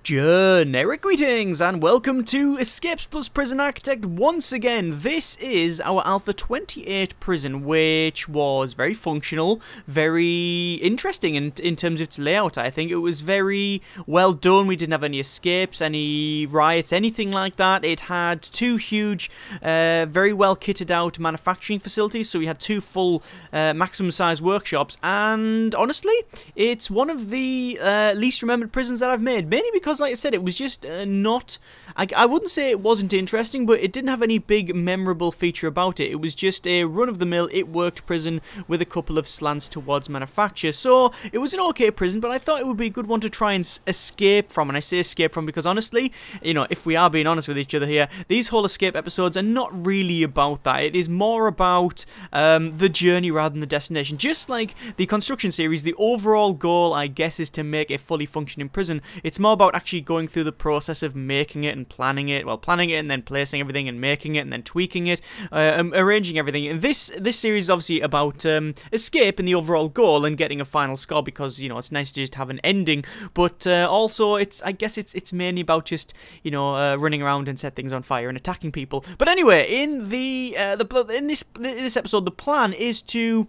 Generic greetings and welcome to Escapes Plus Prison Architect once again. This is our Alpha 28 prison, which was very functional, very interesting in terms of its layout. I think it was very well done. We didn't have any escapes, any riots, anything like that. It had two huge, very well kitted out manufacturing facilities, so we had two full maximum size workshops, and honestly, it's one of the least remembered prisons that I've made, mainly because, like I said, it was just not... I wouldn't say it wasn't interesting, but it didn't have any big memorable feature about it. It was just a run-of-the-mill, it-worked prison with a couple of slants towards manufacture. So, it was an okay prison, but I thought it would be a good one to try and escape from. And I say escape from because, honestly, you know, if we are being honest with each other here, these whole escape episodes are not really about that. It is more about the journey rather than the destination. Just like the construction series, the overall goal, I guess, is to make a fully functioning prison. It's more about actually going through the process of making it and planning it, and then placing everything and making it and then tweaking it, arranging everything. And this series is obviously about escape and the overall goal and getting a final score because, you know, it's nice to just have an ending, but also I guess it's mainly about just, you know, running around and set things on fire and attacking people. But anyway, in this episode, the plan is to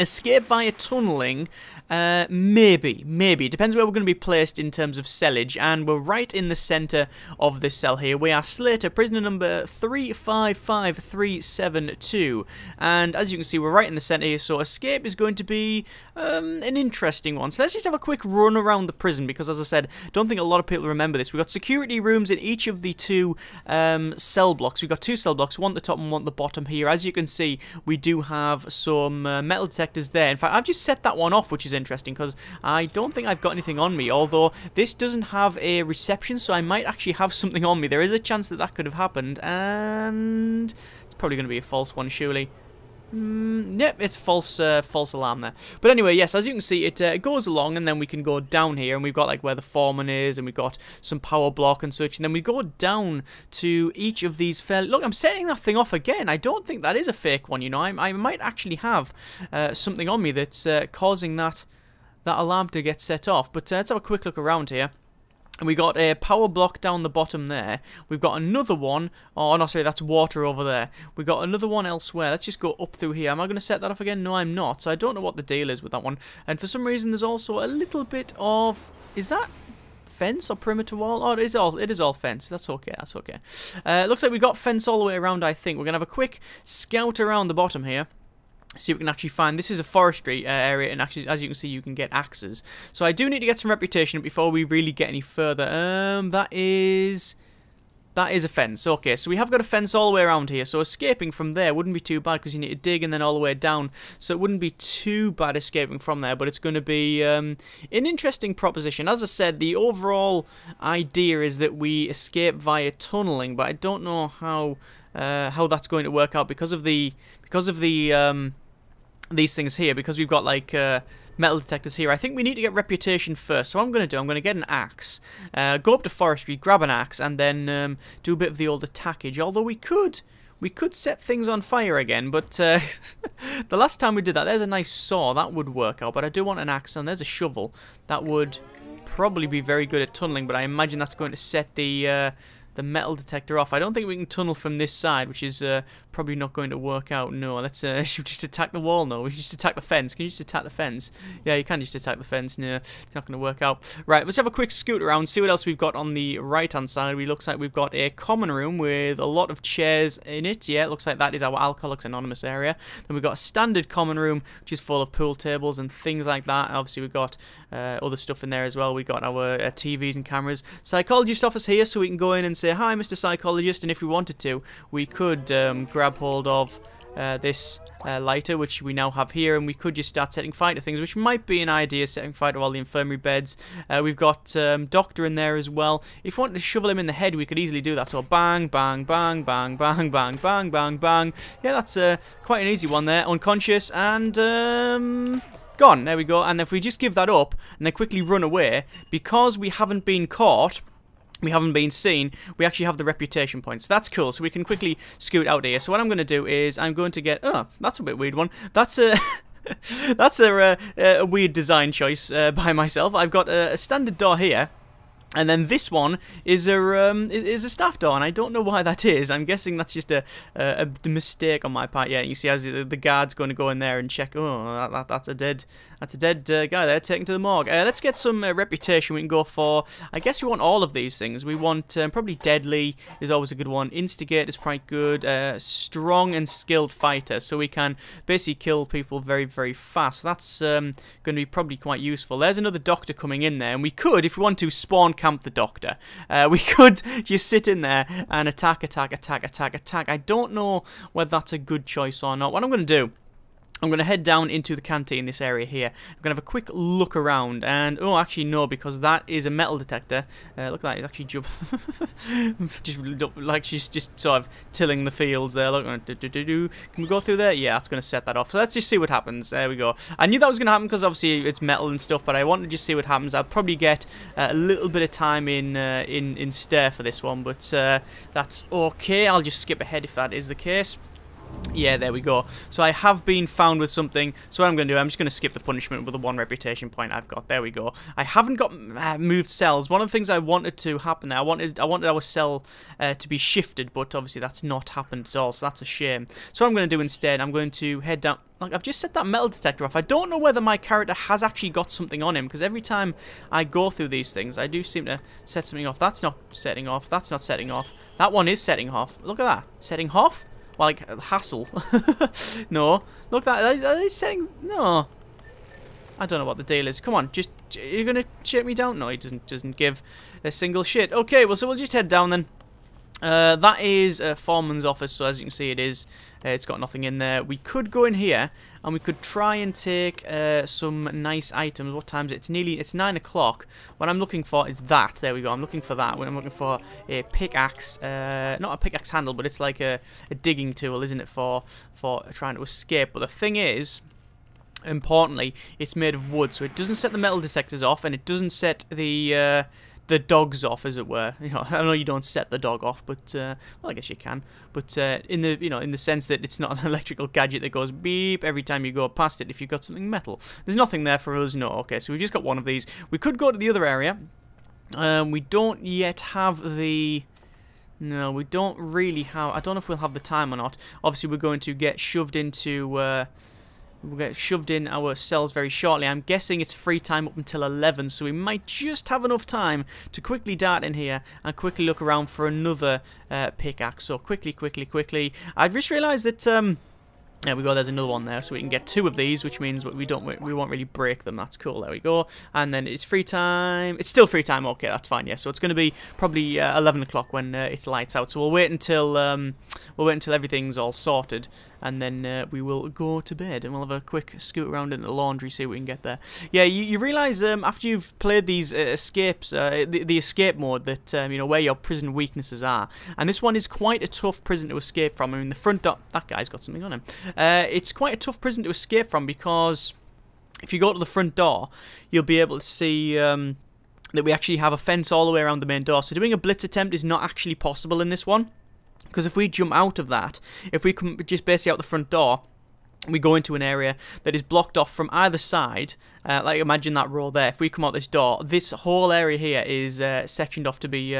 escape via tunneling. Maybe. It depends where we're going to be placed in terms of cellage, and we're right in the centre of this cell here. We are Slater, prisoner number 355372, and as you can see, we're right in the centre here, so escape is going to be an interesting one. So let's just have a quick run around the prison, because as I said, don't think a lot of people remember this. We've got security rooms in each of the two cell blocks. We've got two cell blocks, one at the top and one at the bottom here. As you can see, we do have some metal detectors there. In fact, I've just set that one off, which is interesting because I don't think I've got anything on me, although this doesn't have a reception, so I might actually have something on me. There is a chance that that could have happened, and it's probably going to be a false one, surely. Yep, it's false alarm there. But anyway, yes, as you can see, it goes along, and then we can go down here, and we've got like where the foreman is, and we've got some power block and such, and then we go down to each of these look, I'm setting that thing off again. I don't think that is a fake one, you know. I might actually have something on me that's causing that alarm to get set off. But let's have a quick look around here. And we got a power block down the bottom there. We've got another one. Oh, no, sorry, that's water over there. We've got another one elsewhere. Let's just go up through here. Am I going to set that off again? No, I'm not. So I don't know what the deal is with that one. And for some reason, there's also a little bit of... Is that fence or perimeter wall? Oh, it is all fence. That's okay. That's okay. Looks like we've got fence all the way around, I think. We're going to have a quick scout around the bottom here. See if we can actually find... This is a forestry area, and actually, as you can see, you can get axes. So I do need to get some reputation before we really get any further. That is a fence. Okay, so we have got a fence all the way around here. So escaping from there wouldn't be too bad because you need to dig and then all the way down. So it wouldn't be too bad escaping from there, but it's going to be an interesting proposition. As I said, the overall idea is that we escape via tunneling, but I don't know how that's going to work out because of the these things here, because we've got like metal detectors here. I think we need to get reputation first. So what I'm going to get an axe, go up to forestry, grab an axe, and then do a bit of the old attackage. Although we could set things on fire again, but the last time we did that, there's a nice saw that would work out. But I do want an axe, and there's a shovel that would probably be very good at tunneling. But I imagine that's going to set the metal detector off. I don't think we can tunnel from this side, which is probably not going to work out. No, let's should we just attack the wall? No, we should just attack the fence. Can you just attack the fence? Yeah, you can just attack the fence. No, it's not going to work out. Right, let's have a quick scoot around, see what else we've got on the right-hand side. It looks like we've got a common room with a lot of chairs in it. Yeah, it looks like that is our Alcoholics Anonymous area. Then we've got a standard common room, which is full of pool tables and things like that. Obviously, we've got other stuff in there as well. We've got our TVs and cameras. Psychologist office here, so we can go in and say, "Hi, Mr. Psychologist," and if we wanted to, we could grab hold of this lighter, which we now have here, and we could just start setting fire to things, which might be an idea, setting fire to all the infirmary beds. We've got Doctor in there as well. If we wanted to shovel him in the head, we could easily do that. So bang, bang, bang, bang, bang, bang, bang, bang, bang. Yeah, that's quite an easy one there. Unconscious and gone. There we go. And if we just give that up and then quickly run away, because we haven't been caught, we haven't been seen, we actually have the reputation points. That's cool, so we can quickly scoot out here. So what I'm going to do is I'm going to get... Oh, that's a bit weird one. That's a... That's a weird design choice by myself. I've got a standard door here, And then this one is a staff door, and I don't know why that is. I'm guessing that's just a mistake on my part. Yeah, you see, as the guard's going to go in there and check. Oh, that's a dead guy there, taken to the morgue. Let's get some reputation. We can go for. I guess we want all of these things. We want probably deadly is always a good one. Instigate is quite good. Strong and skilled fighter, so we can basically kill people very, very fast. That's going to be probably quite useful. There's another doctor coming in there, and we could, if we want to, spawn camp the doctor. We could just sit in there and attack. I don't know whether that's a good choice or not. What I'm going to do, I'm going to head down into the canteen, this area here. I'm going to have a quick look around, and oh, actually no, because that is a metal detector. Look at that, it's actually just like she's just sort of tilling the fields there. Look, can we go through there? Yeah, that's going to set that off. So let's just see what happens. There we go. I knew that was going to happen because obviously it's metal and stuff, but I wanted to just see what happens. I'll probably get a little bit of time in stir for this one, but that's okay. I'll just skip ahead if that is the case. Yeah, there we go. So I have been found with something. So what I'm going to do, I'm just going to skip the punishment with the 1 reputation point I've got. There we go. I haven't got moved cells. One of the things I wanted to happen there, I wanted our cell to be shifted, but obviously that's not happened at all. So that's a shame. So what I'm going to do instead, I'm going to head down. Like, I've just set that metal detector off. I don't know whether my character has actually got something on him, because every time I go through these things, I do seem to set something off. That's not setting off. That's not setting off. That one is setting off. Look at that. Setting off? Like hassle. No, look, that is saying no. I don't know what the deal is. Come on, just you're gonna shake me down? No, he doesn't give a single shit. Okay, well, so we'll just head down then. That is a foreman's office, so as you can see, it's got nothing in there. We could go in here and we could try and take some nice items. What time is it? It's 9 o'clock. What I'm looking for is that. There we go. I'm looking for that. When I'm looking for a pickaxe, not a pickaxe handle, but it's like a digging tool, isn't it, for trying to escape? But the thing is, importantly, it's made of wood, so it doesn't set the metal detectors off, and it doesn't set the dogs off, as it were. You know, I know you don't set the dog off, but well, I guess you can. But in the sense that it's not an electrical gadget that goes beep every time you go past it. If you've got something metal, there's nothing there for us. No, okay. So we've just got one of these. We could go to the other area. We don't yet have the. No, we don't really have. I don't know if we'll have the time or not. Obviously, we're going to get shoved into. We'll get shoved in our cells very shortly. I'm guessing it's free time up until 11, so we might just have enough time to quickly dart in here and quickly look around for another pickaxe. So quickly. I've just realised that there we go, there's another one there, so we can get 2 of these, which means we won't really break them. That's cool. There we go. And then it's free time. It's still free time. Okay, that's fine. Yeah, so it's going to be probably 11 o'clock when it's lights out. So we'll wait until everything's all sorted, and then we will go to bed, and we'll have a quick scoot around in the laundry, see what we can get there. Yeah, you realise after you've played these escapes, the escape mode, that you know where your prison weaknesses are, and this one is quite a tough prison to escape from. I mean, the front door, that guy's got something on him. It's quite a tough prison to escape from, because if you go to the front door, you'll be able to see that we actually have a fence all the way around the main door. So doing a blitz attempt is not actually possible in this one. Because if we jump out of that, if we come just basically out the front door, we go into an area that is blocked off from either side. Like, imagine that row there. If we come out this door, this whole area here is sectioned off to be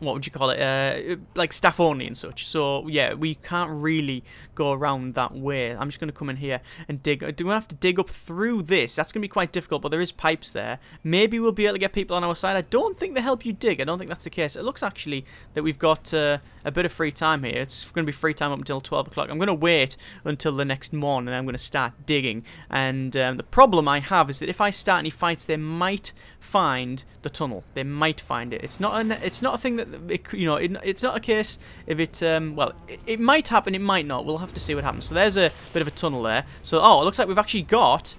what would you call it, like staff only and such. So yeah, we can't really go around that way. I'm just going to come in here and dig. Do we have to dig up through this? That's going to be quite difficult, but there is pipes there. Maybe we'll be able to get people on our side. I don't think they help you dig. I don't think that's the case. It looks actually that we've got a bit of free time here. It's going to be free time up until 12 o'clock. I'm going to wait until the next morning, and I'm going to start digging. And the problem I have is that if I start any fights, they might find the tunnel. They might find it. It's not a thing that it's not a case if it well, it might happen, it might not. We'll have to see what happens. So there's a bit of a tunnel there. So it looks like we've actually got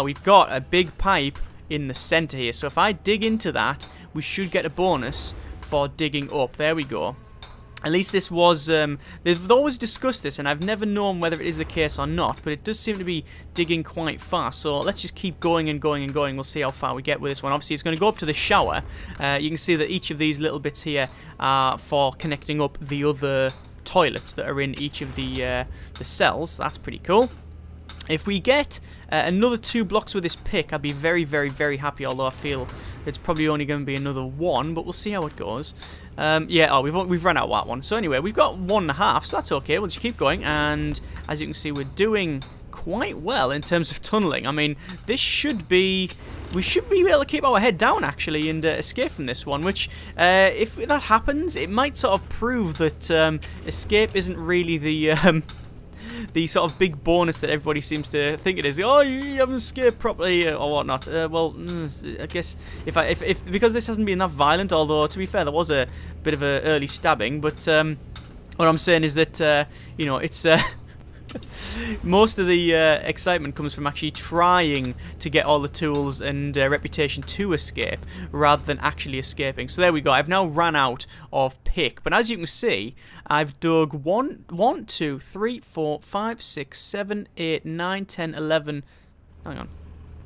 we've got a big pipe in the center here. So if I dig into that, we should get a bonus for digging up. There we go. At least this was, they've always discussed this, and I've never known whether it is the case or not, but it does seem to be digging quite fast, so let's just keep going and going and going. We'll see how far we get with this one. Obviously, it's going to go up to the shower. You can see that each of these little bits here are for connecting up the other toilets that are in each of the cells. That's pretty cool. If we get another 2 blocks with this pick, I'd be very, very, very happy, although I feel it's probably only going to be another 1, but we'll see how it goes. Yeah, oh, we've run out of that one. So anyway, we've got 1.5, so that's okay. We'll just keep going, and as you can see, we're doing quite well in terms of tunneling. I mean, this should be... We should be able to keep our head down, actually, and escape from this one, which, if that happens, it might sort of prove that escape isn't really the sort of big bonus that everybody seems to think it is. Oh, you haven't escaped properly or whatnot. Well, I guess if because this hasn't been that violent, although to be fair, there was a bit of an early stabbing. But what I'm saying is that you know, it's most of the excitement comes from actually trying to get all the tools and reputation to escape rather than actually escaping. So there we go. I've now ran out of pick, but as you can see, I've dug 1, 2, 3, 4, 5, 6, 7, 8, 9, 10, 11. Hang on.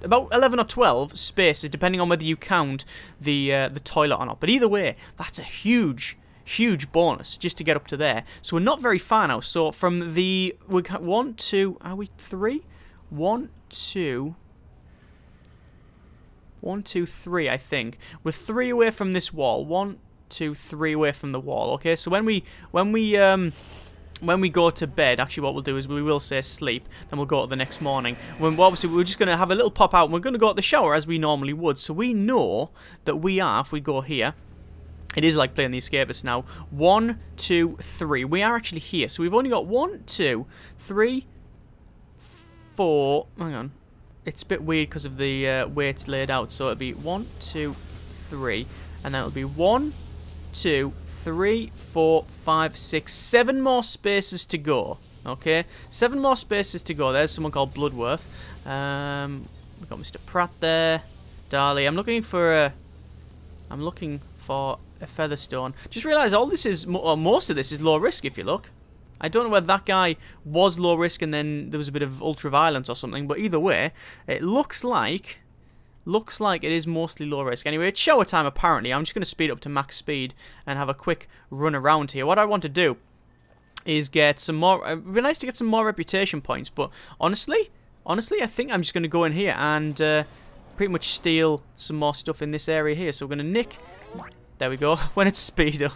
About 11 or 12 spaces, depending on whether you count the toilet or not. But either way, that's a huge bonus just to get up to there. So we're not very far now. So from the... we got 1, 2... Are we 3? 1, 2... 1, 2, 3, I think. We're 3 away from this wall. 1, 2, 3 away from the wall. Okay, so when we go to bed, actually what we'll do is we will say sleep, then we'll go to the next morning. Obviously we're just going to have a little pop out and we're going to go to the shower as we normally would. So we know that we are, if we go here, it is like playing the escapists now. 1, 2, 3. We are actually here. So we've only got 1, 2, 3, 4. Hang on. It's a bit weird because of the way it's laid out. So it'll be 1, 2, 3. And then it'll be 1, 2, 3, 4, 5, 6, 7 more spaces to go. Okay? 7 more spaces to go. There's someone called Bloodworth. We've got Mr. Pratt there. Darley. I'm looking for a Featherstone. Just realised all this is, or most of this is low risk if you look. I don't know whether that guy was low risk and then there was a bit of ultra violence or something, but either way, it looks like it is mostly low risk. Anyway, it's shower time apparently. I'm just going to speed up to max speed and have a quick run around here. What I want to do is get some more... it'd be nice to get some more reputation points, but honestly, I think I'm just going to go in here and pretty much steal some more stuff in this area here. So we're going to nick... There we go. When it's sped up.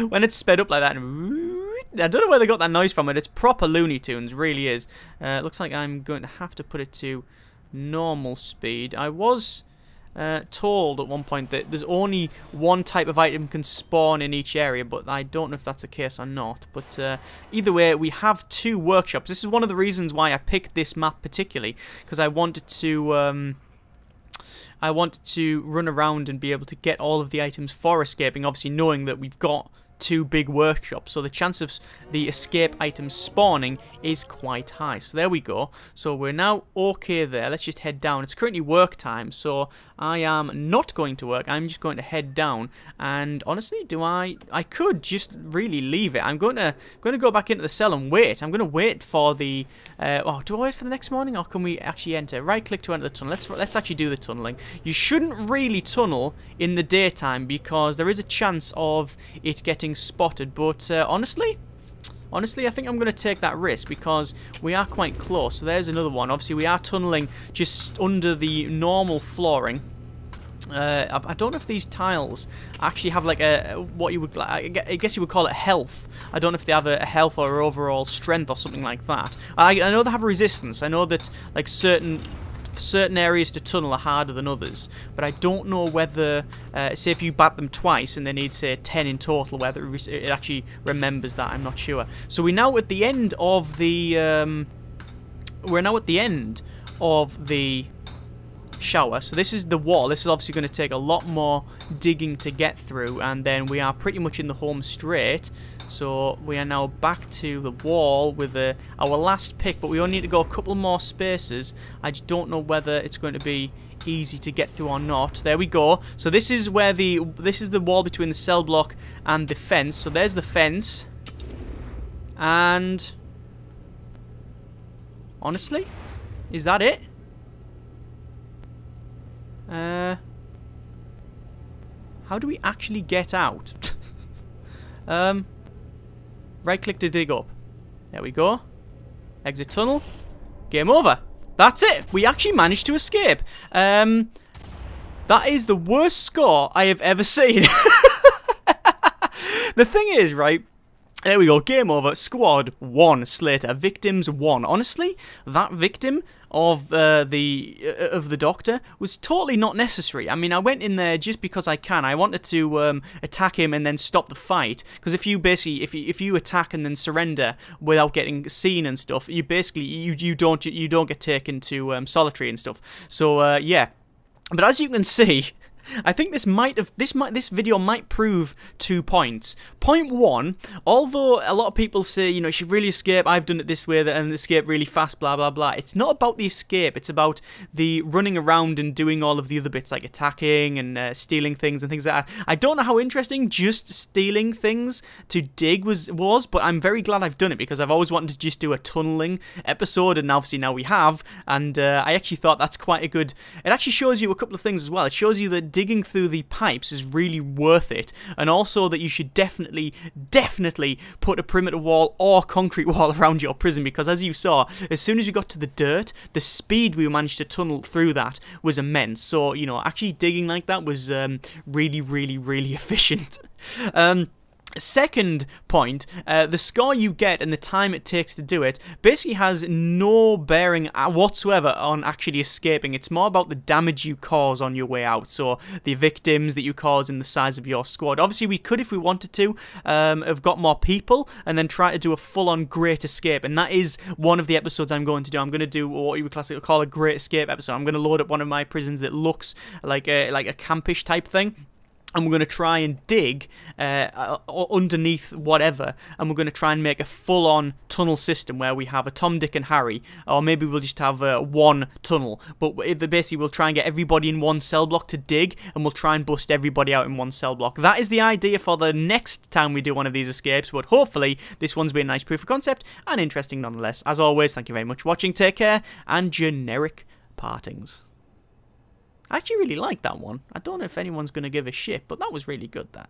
When it's sped up like that. I don't know where they got that noise from, but it's proper Looney Tunes. Really is. Looks like I'm going to have to put it to normal speed. I was told at one point that there's only one type of item can spawn in each area, but I don't know if that's the case or not. But either way, we have 2 workshops. This is one of the reasons why I picked this map particularly, because I wanted to run around and be able to get all of the items for escaping, obviously knowing that we've got 2 big workshops, so the chance of the escape items spawning is quite high. So there we go. So we're now okay there. Let's just head down. It's currently work time, so I am not going to work. I'm just going to head down. And honestly, I could just really leave it. I'm going to go back into the cell and wait. I'm going to wait for the do I wait for the next morning, or can we actually enter? Right click to enter the tunnel. Let's actually do the tunneling. You shouldn't really tunnel in the daytime because there is a chance of it getting spotted, but honestly, I think I'm going to take that risk because we are quite close. So there's another one. Obviously, we are tunneling just under the normal flooring. I don't know if these tiles actually have like what you would, I guess you would call it health. I don't know if they have a health or overall strength or something like that. I know they have resistance. I know that like certain areas to tunnel are harder than others, but I don't know whether, say if you bat them twice and they need say 10 in total, whether it actually remembers that. I'm not sure. So we're now at the end of the shower. So this is the wall. This is obviously going to take a lot more digging to get through, and then we are pretty much in the home straight. So we are now back to the wall with our last pick, but we only need to go a couple more spaces. I just don't know whether it's going to be easy to get through or not. There we go. So this is where this is the wall between the cell block and the fence. So there's the fence. And honestly, is that it? How do we actually get out? Right click to dig up. There we go. Exit tunnel. game over. That's it. We actually managed to escape. That is the worst score I have ever seen. The thing is, right, there we go, game over, squad 1, Slater, victims 1. Honestly, that victim of the doctor was totally not necessary. I mean, I went in there just because I can. I wanted to attack him and then stop the fight, because if you basically if you attack and then surrender without getting seen and stuff, you basically you don't get taken to solitary and stuff. So yeah, but as you can see, I think this video might prove 2 points. Point 1, although a lot of people say, you know, you should really escape, I've done it this way and escape really fast, blah blah blah. It's not about the escape, it's about the running around and doing all of the other bits like attacking and stealing things and things like that. I don't know how interesting just stealing things to dig was, but I'm very glad I've done it, because I've always wanted to just do a tunneling episode, and obviously now we have, and I actually thought that's quite a good, it actually shows you a couple of things as well. It shows you that digging through the pipes is really worth it, and also that you should definitely put a perimeter wall or concrete wall around your prison, because as you saw, as soon as you got to the dirt, the speed we managed to tunnel through that was immense. So, you know, actually digging like that was really efficient. Second point, the score you get and the time it takes to do it basically has no bearing whatsoever on actually escaping. It's more about the damage you cause on your way out, so the victims that you cause and the size of your squad. Obviously we could, if we wanted to, have got more people and then try to do a full-on great escape, and that is one of the episodes I'm going to do. I'm going to do what you would classically call a great escape episode. I'm going to load up one of my prisons that looks like a campish type thing, and we're going to try and dig underneath whatever, and we're going to try and make a full-on tunnel system where we have a Tom, Dick and Harry, or maybe we'll just have one tunnel, but basically we'll try and get everybody in one cell block to dig, and we'll try and bust everybody out in one cell block. That is the idea for the next time we do one of these escapes, but hopefully this one's been a nice proof of concept, and interesting nonetheless. As always, thank you very much for watching, take care, and generic partings. I actually really like that one. I don't know if anyone's going to give a shit, but that was really good, that.